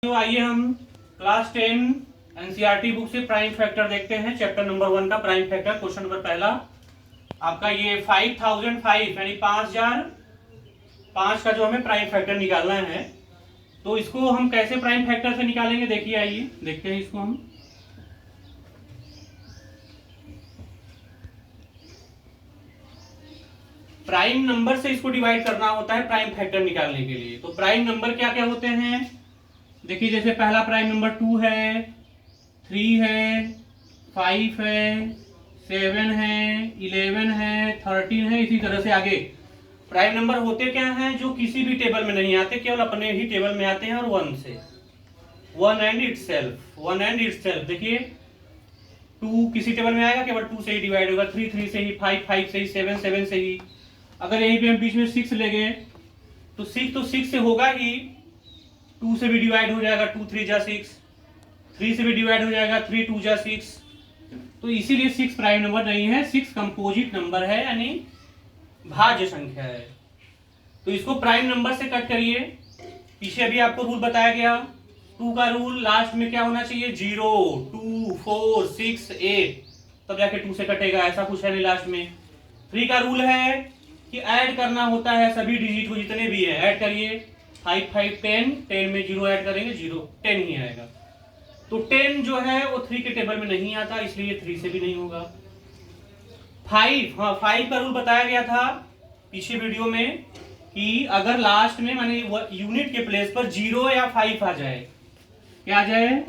तो आइए हम क्लास 10 एनसीईआरटी बुक से प्राइम फैक्टर देखते हैं। चैप्टर नंबर 1 का प्राइम फैक्टर। क्वेश्चन नंबर पहला आपका ये 5005 यानी 5005 का जो हमें प्राइम फैक्टर निकालना है, तो इसको हम कैसे प्राइम फैक्टर से निकालेंगे देखिए, आइए देखते हैं इसको हम। प्राइम नंबर से इसको डिवाइड करना होता है प्राइम फैक्टर निकालने के लिए। तो प्राइम नंबर क्या क्या होते हैं देखिए, जैसे पहला प्राइम नंबर 2 है, 3 है, 5 है, 7 है, 11 है, 13 है, इसी तरह से आगे प्राइम नंबर होते क्या हैं जो किसी भी टेबल में नहीं आते, केवल अपने ही टेबल में आते हैं और 1 से, 1 एंड इटसेल्फ। देखिए 2 किसी टेबल में आएगा, केवल 2 से ही डिवाइड होगा, 3 से ही, 5 से ही, 7 से ही। अगर यहीं पे हम बीच में 6 लेंगे तो 6 से होगा ही, 2 से भी डिवाइड हो जाएगा, 2 3 जा 6, 3 से भी डिवाइड हो जाएगा, 3 2 जा 6। तो इसीलिए 6 प्राइम नंबर नहीं है, 6 कंपोजिट नंबर है, यानी भाज्य संख्या है। तो इसको प्राइम नंबर से कट करिए। पीछे अभी आपको रूल बताया गया, 2 का रूल लास्ट में क्या होना चाहिए, 0 2 4 6 8, तब जाके 2 से कटेगा, ऐसा कुछ है नहीं लास्ट में। 3 का रूल है कि ऐड करना होता है सभी डिजिट को, जितने भी है ऐड करिए, 5 5 10, 10 में 0 ऐड करेंगे, 0 10 ही आएगा। तो 10 जो है वो 3 के टेबल में नहीं आता, इसलिए 3 से भी नहीं होगा। 5 का रूल बताया गया था पीछे वीडियो में कि अगर लास्ट में माने यूनिट के प्लेस पर 0 या 5 आ जाए, क्या आ जाए,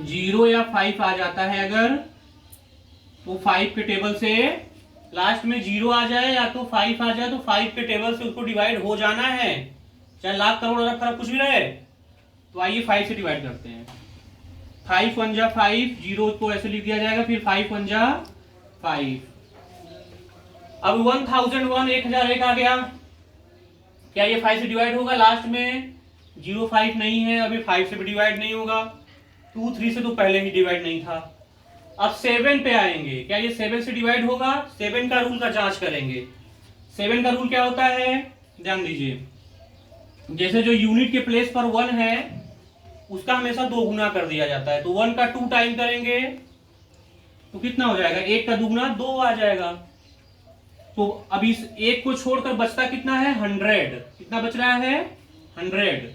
0 या 5 आ जाता है अगर, तो 5 के टेबल से लास्ट में 0 आ जाए या तो 5 आ जाए, तो 5 के टेबल से उसको डिवाइड हो जाना है, चाहे लाख करोड़ अरब खरब कुछ भी रहे। तो आइए 5 से डिवाइड करते हैं। 5 1 जा 5, 0 को ऐसे लिख दिया जाएगा, फिर 5 1 जा 5। अब 1001 1001 आ गया, क्या ये 5 से डिवाइड होगा, लास्ट में 0 5 नहीं है, अभी 5 से भी डिवाइड नहीं होगा, 2 3 से तो पहले ही डिवाइड नहीं था। अब 7 पे आएंगे, क्या ये 7 से डिवाइड होगा, 7 का रूल का जांच करेंगे। 7 का रूल क्या होता है ध्यान दीजिए, जैसे जो यूनिट के प्लेस पर 1 है उसका हमेशा 2 गुना कर दिया जाता है, तो 1 का 2 टाइम करेंगे तो कितना हो जाएगा, 1 का 2 गुना 2 आ जाएगा। तो अब इस 1 को छोड़कर बचता कितना है, 100। कितना बच रहा है, 100।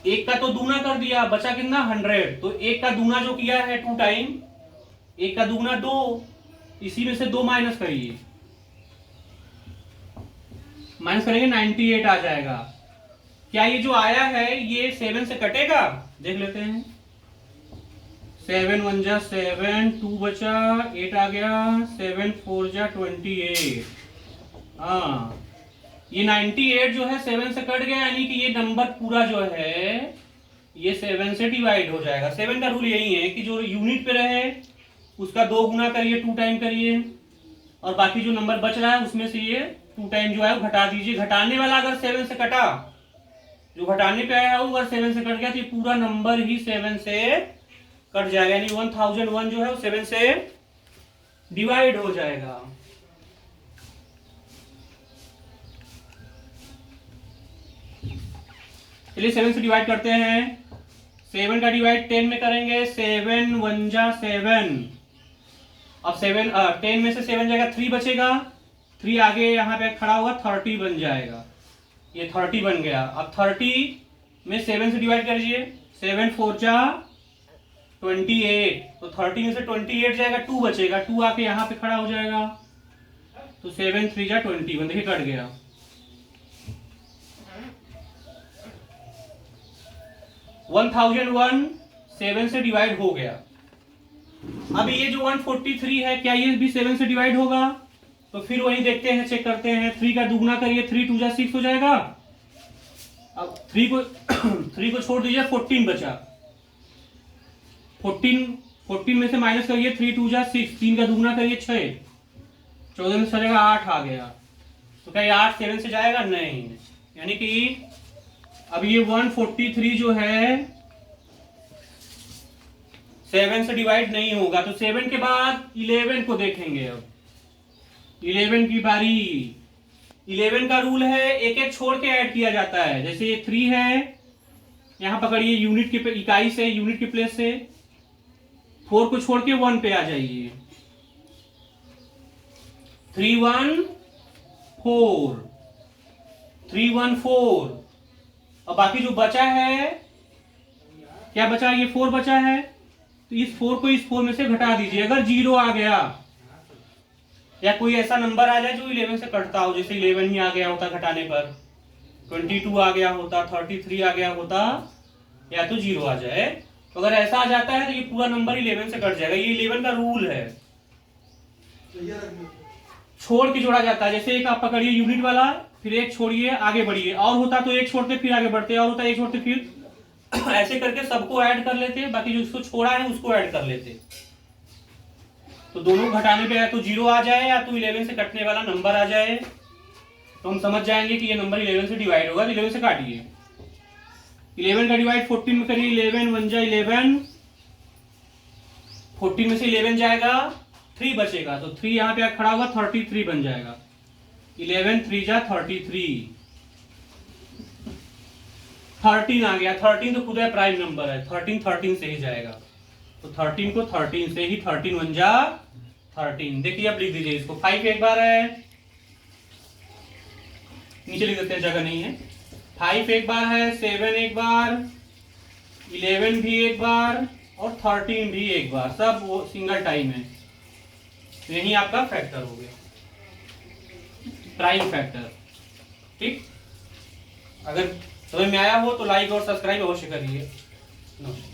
1 का तो दूना कर दिया, बचा कितना, 100। तो 1 का दूना जो किया है 2 टाइम, 1 का दूना 2, इसी में से 2 माइनस करिए, माइनस करेंगे 98 आ जाएगा। क्या ये जो आया है ये 7 से कटेगा, देख लेते हैं। 7 1 जा 7, 2 बचा, 8 आ गया, 7 4 जा 28। हाँ, ये 98 जो है 7 से कट गया, यानी कि ये नंबर पूरा जो है ये 7 से डिवाइड हो जाएगा। 7 का रूल यही है कि जो यूनिट पे रहे उसका 2 गुना करिए, 2 टाइम करिए, और बाकी जो नंबर बच रहा है उसमें से ये 2 टाइम जो है वो घटा दीजिए। घटाने वाला अगर 7 से कटा, जो घटाने पे आया वो अगर 7 से कट गया तो ये पूरा नंबर ही 7 से कट जाएगा, यानी 1001 जो है वो 7 से डिवाइड हो जाएगा। चलिए 7 से डिवाइड करते हैं। 7 का डिवाइड 10 में करेंगे, 7 1 जा 7। अब 10 में से 7 जाएगा, 3 बचेगा, 3 आगे यहाँ पे खड़ा होगा, 30 बन जाएगा, ये 30 बन गया। अब 30 में 7 से डिवाइड करिए, 7 4 जा 28, तो 30 में से 28 जाएगा, 2 बचेगा, 2 आके यहाँ पे खड़ा हो जाएगा, तो 7 3 जा 21, देखिए कट गया। 1001 7 से डिवाइड हो गया। अब ये जो 143 है, क्या ये भी 7 से डिवाइड होगा, तो फिर वही देखते हैं, चेक करते हैं। 3 का दुगुना करिए, 3 2 जा 6 हो जाएगा। अब 3 को छोड़ दीजिए, 14 बचा, 14 में से माइनस करिए, 3 2 जा 6, 3 का दुगुना करिए 6, 14 में से 8 आ गया। तो क्या ये 8 7 से जाएगा, नहीं, यानी कि अब ये 143 जो है 7 से डिवाइड नहीं होगा। तो 7 के बाद 11 को देखेंगे। अब 11 की बारी, 11 का रूल है एक एक छोड़ के ऐड किया जाता है। जैसे ये 3 है, यहां पकड़िए यूनिट की इकाई से, यूनिट की प्लेस से 4 को छोड़ के 1 पे आ जाइए। 3 1 4, 3 1 4। और बाकी जो बचा है, क्या बचा, ये 4 बचा है, तो इस 4 को इस 4 में से घटा दीजिए। अगर 0 आ गया या कोई ऐसा नंबर आ जाए जो 11 से कटता हो, जैसे 11 ही आ गया होता घटाने पर, 22 आ गया होता, 33 आ गया होता, या तो 0 आ जाए, तो अगर ऐसा आ जाता है तो ये पूरा नंबर 11 से कट जाएगा। ये 11 का रूल है। छोड़ के जोड़ा जाता है। जैसे एक आप पकड़िए यूनिट वाला, फिर एक छोड़िए आगे बढ़िए, और होता तो एक छोड़ते फिर आगे बढ़ते, और होता एक छोड़ते फिर ऐसे करके सबको ऐड कर लेते, बाकी जो उसको छोड़ा है उसको ऐड कर लेते। तो दोनों घटाने पे या तो 0 आ जाए या तो 11 से कटने वाला नंबर आ जाए, तो हम समझ जाएंगे कि ये नंबर 11 से डिवाइड होगा। 11 से काटिए, 11 का डिवाइड 14 में करिए। 11 1 जा 11, 14 में से 11 जाएगा, 3 बचेगा, तो 3 यहाँ पे खड़ा होगा, 33 बन जाएगा। 11 3 जा 33, 13 आ गया। 13 तो खुद है प्राइम नंबर है, 13 से ही जाएगा, तो 13 को 13 से ही, 13 1 जा 13। देखिए अब लिख दीजिए इसको। 5 एक बार है, नीचे लिख देते हैं, जगह नहीं है। 5 एक बार है, 7 एक बार, 11 भी एक बार, और 13 भी एक बार, सब वो सिंगल टाइम है। तो यही आपका फैक्टर हो गया, प्राइम फैक्टर। ठीक, अगर समझ में आया हो तो लाइक और सब्सक्राइब अवश्य करिए। नमस्कार।